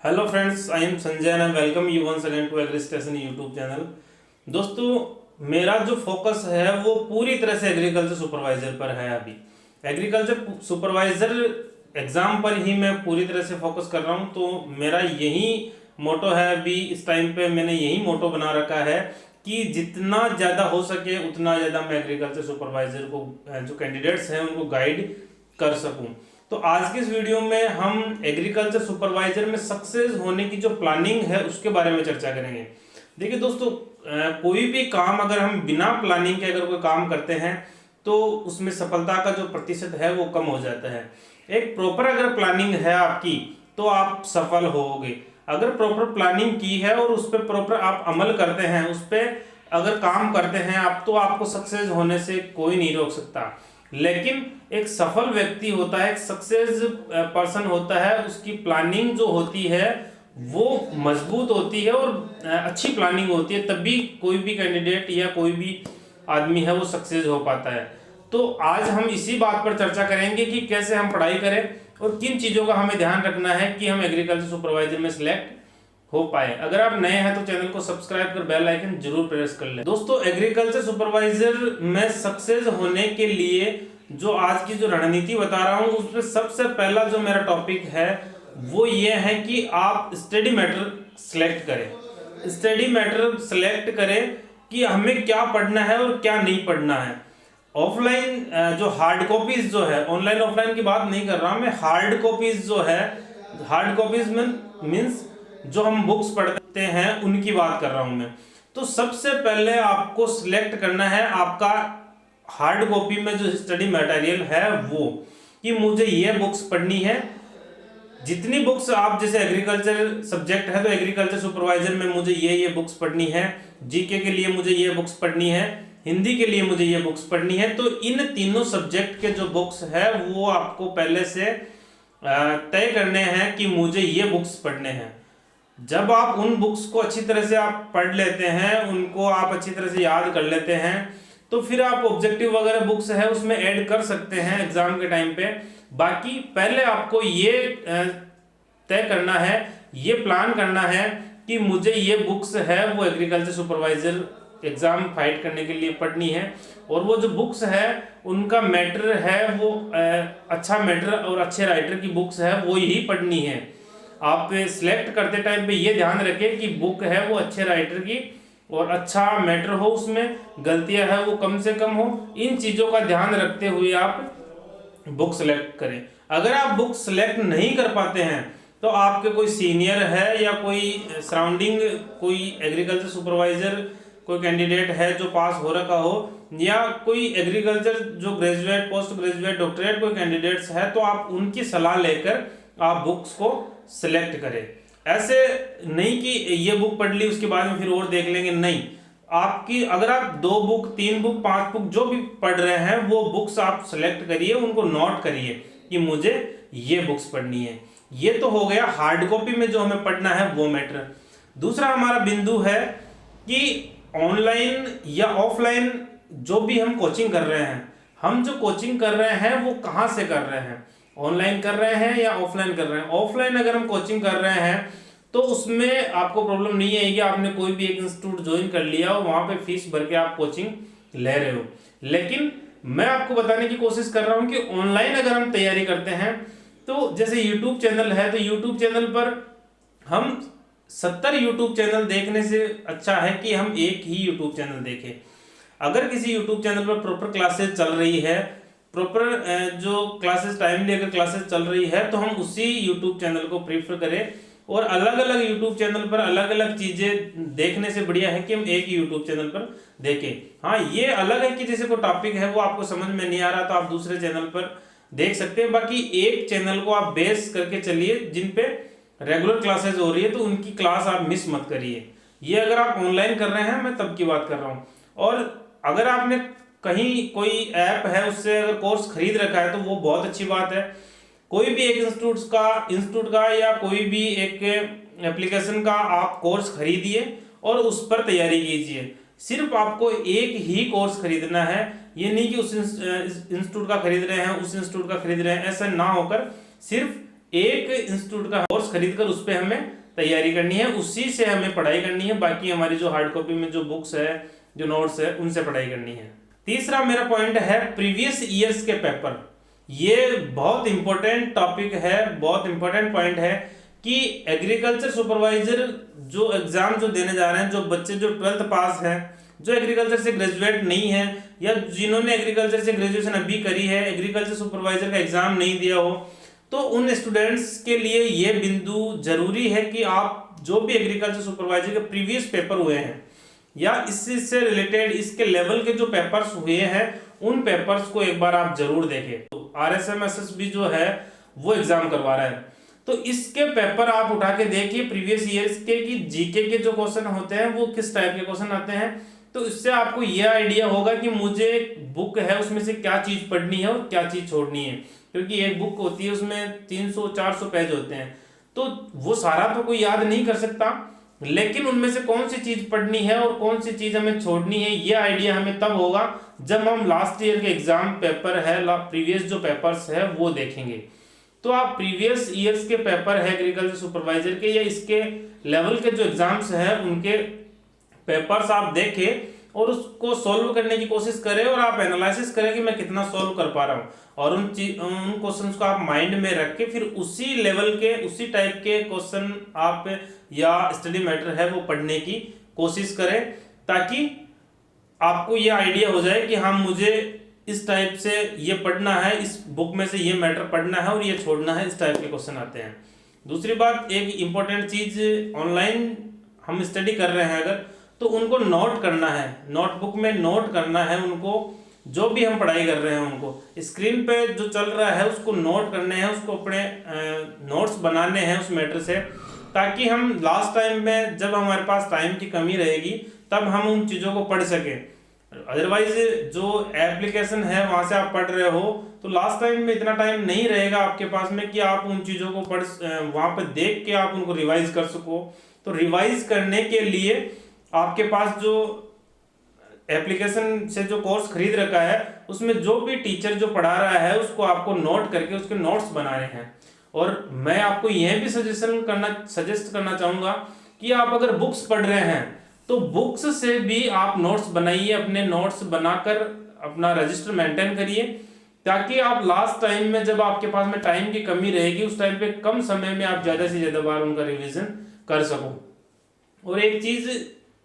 Hello friends, I am Sanjay and welcome you once again to agri station YouTube channel. दोस्तों, मेरा जो focus है वो पूरी तरह से एग्रीकल्चर सुपरवाइजर पर है। अभी एग्रीकल्चर सुपरवाइजर एग्जाम पर ही मैं पूरी तरह से फोकस कर रहा हूँ। तो मेरा यही मोटो है, अभी इस टाइम पे मैंने यही मोटो बना रखा है कि जितना ज़्यादा हो सके उतना ज़्यादा मैं एग्रीकल्चर सुपरवाइजर को, जो कैंडिडेट्स हैं उनको गाइड कर सकूँ। तो आज के इस वीडियो में हम एग्रीकल्चर सुपरवाइजर में सक्सेस होने की जो प्लानिंग है उसके बारे में चर्चा करेंगे। देखिए दोस्तों, कोई भी काम अगर हम बिना प्लानिंग के अगर कोई काम करते हैं तो उसमें सफलता का जो प्रतिशत है वो कम हो जाता है। एक प्रॉपर अगर प्लानिंग है आपकी तो आप सफल होगे। अगर प्रॉपर प्लानिंग की है और उस पर प्रॉपर आप अमल करते हैं, उस पर अगर काम करते हैं आप, तो आपको सक्सेस होने से कोई नहीं रोक सकता। लेकिन एक सफल व्यक्ति होता है, एक सक्सेस पर्सन होता है, उसकी प्लानिंग जो होती है वो मजबूत होती है और अच्छी प्लानिंग होती है, तभी कोई भी कैंडिडेट या कोई भी आदमी है वो सक्सेस हो पाता है। तो आज हम इसी बात पर चर्चा करेंगे कि कैसे हम पढ़ाई करें और किन चीज़ों का हमें ध्यान रखना है कि हम एग्रीकल्चर सुपरवाइजर में सिलेक्ट हो पाए। अगर आप नए हैं तो चैनल को सब्सक्राइब कर बेल आइकन जरूर प्रेस कर लें। दोस्तों, एग्रीकल्चर सुपरवाइजर में सक्सेस होने के लिए जो आज की जो रणनीति बता रहा हूं उसमें सबसे पहला जो मेरा टॉपिक है वो ये है कि आप स्टडी मैटर सिलेक्ट करें। स्टडी मैटर सिलेक्ट करें कि हमें क्या पढ़ना है और क्या नहीं पढ़ना है। ऑफलाइन जो हार्ड कॉपीज जो है, ऑनलाइन ऑफलाइन की बात नहीं कर रहा मैं, हार्ड कॉपीज जो है, हार्ड कॉपीज में मीन्स जो हम बुक्स पढ़ते हैं उनकी बात कर रहा हूं मैं। तो सबसे पहले आपको सिलेक्ट करना है आपका हार्ड कॉपी में जो स्टडी मटेरियल है वो, कि मुझे ये बुक्स पढ़नी है। जितनी बुक्स आप, जैसे एग्रीकल्चर सब्जेक्ट है तो एग्रीकल्चर सुपरवाइजर में मुझे ये बुक्स पढ़नी है, जीके के लिए मुझे ये बुक्स पढ़नी है, हिंदी के लिए मुझे ये बुक्स पढ़नी है। तो इन तीनों सब्जेक्ट के जो बुक्स है वो आपको पहले से तय करने हैं कि मुझे ये बुक्स पढ़ने हैं। जब आप उन बुक्स को अच्छी तरह से आप पढ़ लेते हैं, उनको आप अच्छी तरह से याद कर लेते हैं, तो फिर आप ऑब्जेक्टिव वगैरह बुक्स है उसमें ऐड कर सकते हैं एग्जाम के टाइम पे। बाकी पहले आपको ये तय करना है, ये प्लान करना है कि मुझे ये बुक्स है वो एग्रीकल्चर सुपरवाइजर एग्जाम फाइट करने के लिए पढ़नी है, और वो जो बुक्स है उनका मैटर है वो अच्छा मैटर और अच्छे राइटर की बुक्स है वो ही पढ़नी है। आप सिलेक्ट करते टाइम पे ये ध्यान रखें कि बुक है वो अच्छे राइटर की और अच्छा मैटर हो, उसमें गलतियां है वो कम से कम हो। इन चीज़ों का ध्यान रखते हुए आप बुक सेलेक्ट करें। अगर आप बुक सेलेक्ट नहीं कर पाते हैं तो आपके कोई सीनियर है या कोई सराउंडिंग कोई एग्रीकल्चर सुपरवाइजर कोई कैंडिडेट है जो पास हो रखा हो, या कोई एग्रीकल्चर जो ग्रेजुएट, पोस्ट ग्रेजुएट, डॉक्टरेट कोई कैंडिडेट्स है, तो आप उनकी सलाह लेकर आप बुक्स को सिलेक्ट करें। ऐसे नहीं कि ये बुक पढ़ ली उसके बाद में फिर और देख लेंगे, नहीं। आपकी अगर आप 2 बुक, 3 बुक, 5 बुक जो भी पढ़ रहे हैं वो बुक्स आप सिलेक्ट करिए, उनको नोट करिए कि मुझे ये बुक्स पढ़नी है। ये तो हो गया हार्ड कॉपी में जो हमें पढ़ना है वो मैटर। दूसरा हमारा बिंदु है कि ऑनलाइन या ऑफलाइन जो भी हम कोचिंग कर रहे हैं, हम जो कोचिंग कर रहे हैं वो कहाँ से कर रहे हैं, ऑनलाइन कर रहे हैं या ऑफलाइन कर रहे हैं। ऑफलाइन अगर हम कोचिंग कर रहे हैं तो उसमें आपको प्रॉब्लम नहीं है कि आपने कोई भी एक इंस्टीट्यूट ज्वाइन कर लिया और वहां पे फीस भर के आप कोचिंग ले रहे हो। लेकिन मैं आपको बताने की कोशिश कर रहा हूं कि ऑनलाइन अगर हम तैयारी करते हैं तो जैसे यूट्यूब चैनल है, तो यूट्यूब चैनल पर हम 70 यूट्यूब चैनल देखने से अच्छा है कि हम एक ही यूट्यूब चैनल देखें। अगर किसी यूट्यूब चैनल पर प्रॉपर क्लासेस चल रही है, प्रॉपर जो क्लासेस टाइमली अगर क्लासेस चल रही है, तो हम उसी यूट्यूब चैनल को प्रीफर करें। और अलग अलग यूट्यूब चैनल पर अलग अलग चीज़ें देखने से बढ़िया है कि हम एक ही यूट्यूब चैनल पर देखें। हाँ, ये अलग है कि जैसे कोई टॉपिक है वो आपको समझ में नहीं आ रहा तो आप दूसरे चैनल पर देख सकते हैं। बाकी एक चैनल को आप बेस करके चलिए, जिन पे रेगुलर क्लासेस हो रही है तो उनकी क्लास आप मिस मत करिए। ये अगर आप ऑनलाइन कर रहे हैं, मैं तब की बात कर रहा हूँ। और अगर आपने कहीं कोई ऐप है उससे अगर कोर्स खरीद रखा है तो वो बहुत अच्छी बात है। कोई भी एक इंस्टीट्यूट का या कोई भी एक एप्लीकेशन का आप कोर्स खरीदिए और उस पर तैयारी कीजिए। सिर्फ आपको एक ही कोर्स खरीदना है, ये नहीं कि उस इंस्टीट्यूट का खरीद रहे हैं, उस इंस्टीट्यूट का खरीद रहे हैं, ऐसा ना होकर सिर्फ एक इंस्टीट्यूट का कोर्स खरीद कर उस पर हमें तैयारी करनी है, उसी से हमें पढ़ाई करनी है। बाकी हमारी जो हार्ड कॉपी में जो बुक्स है, जो नोट्स है, उनसे पढ़ाई करनी है। तीसरा मेरा पॉइंट है प्रीवियस ईयर्स के पेपर। ये बहुत इंपॉर्टेंट टॉपिक है, बहुत इंपॉर्टेंट पॉइंट है कि एग्रीकल्चर सुपरवाइजर जो एग्जाम जो देने जा रहे हैं, जो बच्चे जो 12th पास हैं, जो एग्रीकल्चर से ग्रेजुएट नहीं है, या जिन्होंने एग्रीकल्चर से ग्रेजुएशन अभी करी है, एग्रीकल्चर सुपरवाइजर का एग्जाम नहीं दिया हो, तो उन स्टूडेंट्स के लिए ये बिंदु जरूरी है कि आप जो भी एग्रीकल्चर सुपरवाइजर के प्रीवियस पेपर हुए हैं या इससे रिलेटेड इसके लेवल के जो पेपर्स हुए हैं, उन पेपर्स को एक बार आप जरूर देखें। तो RSMSSB जो है वो एग्जाम करवा रहा है, तो इसके पेपर आप उठा के देखिए प्रीवियस ईयर्स के, कि जीके के जो क्वेश्चन होते हैं वो किस टाइप के क्वेश्चन आते हैं। तो इससे आपको ये आइडिया होगा कि मुझे बुक है उसमें से क्या चीज पढ़नी है और क्या चीज छोड़नी है, क्योंकि एक बुक होती है उसमें 300-400 पेज होते हैं, तो वो सारा तो कोई याद नहीं कर सकता, लेकिन उनमें से कौन सी चीज पढ़नी है और कौन सी चीज हमें छोड़नी है, ये आइडिया हमें तब होगा जब हम लास्ट ईयर के एग्जाम पेपर है, प्रीवियस जो पेपर्स है वो देखेंगे। तो आप प्रीवियस ईयर्स के पेपर है एग्रीकल्चर सुपरवाइजर के या इसके लेवल के जो एग्जाम्स हैं उनके पेपर्स आप देखें और उसको सॉल्व करने की कोशिश करें, और आप एनालिसिस करें कि मैं कितना सॉल्व कर पा रहा हूँ, और उन क्वेश्चंस को आप माइंड में रख के फिर उसी लेवल के उसी टाइप के क्वेश्चन आप या स्टडी मैटर है वो पढ़ने की कोशिश करें, ताकि आपको ये आइडिया हो जाए कि हाँ मुझे इस टाइप से ये पढ़ना है, इस बुक में से ये मैटर पढ़ना है और ये छोड़ना है, इस टाइप के क्वेश्चन आते हैं। दूसरी बात, एक इम्पोर्टेंट चीज, ऑनलाइन हम स्टडी कर रहे हैं अगर, तो उनको नोट करना है, नोटबुक में नोट करना है उनको, जो भी हम पढ़ाई कर रहे हैं उनको स्क्रीन पे जो चल रहा है उसको नोट करने हैं, उसको अपने नोट्स बनाने हैं उस मैटर से, ताकि हम लास्ट टाइम में जब हमारे पास टाइम की कमी रहेगी तब हम उन चीज़ों को पढ़ सकें। अदरवाइज जो एप्लीकेशन है वहाँ से आप पढ़ रहे हो तो लास्ट टाइम में इतना टाइम नहीं रहेगा आपके पास में कि आप उन चीज़ों को पढ़ वहाँ पर देख के आप उनको रिवाइज कर सको। तो रिवाइज करने के लिए आपके पास जो एप्लीकेशन से जो कोर्स खरीद रखा है उसमें जो भी टीचर जो पढ़ा रहा है उसको आपको नोट करके उसके नोट्स बनाने हैं। और मैं आपको यह भी सजेस्ट करना चाहूँगा कि आप अगर बुक्स पढ़ रहे हैं तो बुक्स से भी आप नोट्स बनाइए, अपने नोट्स बनाकर अपना रजिस्टर मेंटेन करिए, ताकि आप लास्ट टाइम में जब आपके पास में टाइम की कमी रहेगी उस टाइम पे कम समय में आप ज़्यादा से ज़्यादा बार उनका रिवीजन कर सको। और एक चीज़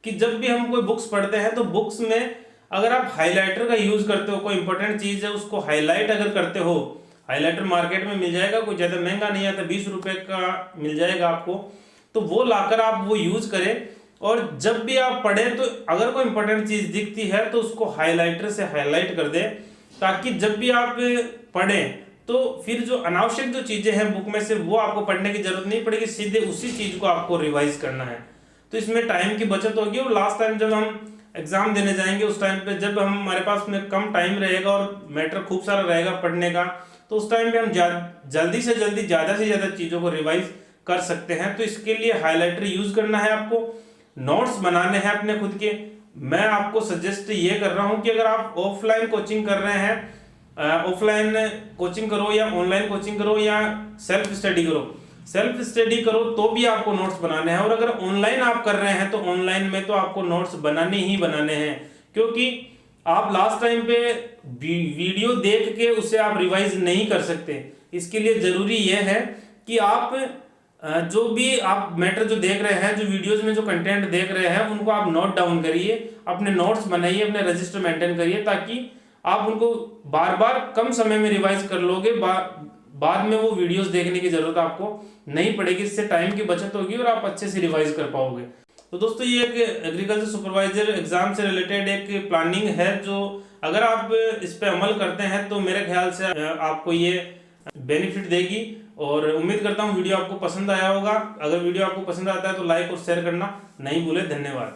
कि जब भी हम कोई बुक्स पढ़ते हैं तो बुक्स में अगर आप हाइलाइटर का यूज़ करते हो, कोई इंपॉर्टेंट चीज़ है उसको हाईलाइट अगर करते हो, हाइलाइटर मार्केट में मिल जाएगा, कोई ज़्यादा महंगा नहीं आता, 20 रुपये का मिल जाएगा आपको, तो वो लाकर आप वो यूज़ करें। और जब भी आप पढ़ें तो अगर कोई इंपॉर्टेंट चीज़ दिखती है तो उसको हाइलाइटर से हाईलाइट कर दें, ताकि जब भी आप पढ़ें तो फिर जो अनावश्यक जो चीज़ें हैं बुक में से वो आपको पढ़ने की जरूरत नहीं पड़ेगी, सीधे उसी चीज़ को आपको रिवाइज करना है। तो इसमें टाइम की बचत होगी और लास्ट टाइम जब हम एग्जाम देने जाएंगे उस टाइम पे जब हमारे पास में कम टाइम रहेगा और मैटर खूब सारा रहेगा पढ़ने का, तो उस टाइम पे हम जल्दी से जल्दी ज़्यादा से ज़्यादा चीज़ों को रिवाइज कर सकते हैं। तो इसके लिए हाईलाइटर यूज़ करना है, आपको नोट्स बनाने हैं अपने खुद के। मैं आपको सजेस्ट ये कर रहा हूँ कि अगर आप ऑफलाइन कोचिंग कर रहे हैं, ऑफलाइन कोचिंग करो या ऑनलाइन कोचिंग करो या सेल्फ स्टडी करो तो भी आपको नोट्स बनाने हैं। और अगर ऑनलाइन आप कर रहे हैं तो ऑनलाइन में तो आपको नोट्स बनाने ही बनाने हैं, क्योंकि आप लास्ट टाइम पे वीडियो देख के उसे आप रिवाइज नहीं कर सकते। इसके लिए ज़रूरी यह है कि आप जो भी आप मैटर जो देख रहे हैं, जो वीडियोस में जो कंटेंट देख रहे हैं, उनको आप नोट डाउन करिए, अपने नोट्स बनाइए, अपने रजिस्टर मेंटेन करिए, ताकि आप उनको बार बार कम समय में रिवाइज कर लोगे, बाद में वो वीडियोस देखने की जरूरत आपको नहीं पड़ेगी। इससे टाइम की बचत होगी और आप अच्छे से रिवाइज कर पाओगे। तो दोस्तों ये एक एग्रीकल्चर सुपरवाइजर एग्जाम से रिलेटेड एक प्लानिंग है, जो अगर आप इस पे अमल करते हैं तो मेरे ख्याल से आपको ये बेनिफिट देगी। और उम्मीद करता हूँ वीडियो आपको पसंद आया होगा। अगर वीडियो आपको पसंद आता है तो लाइक और शेयर करना नहीं भूले। धन्यवाद।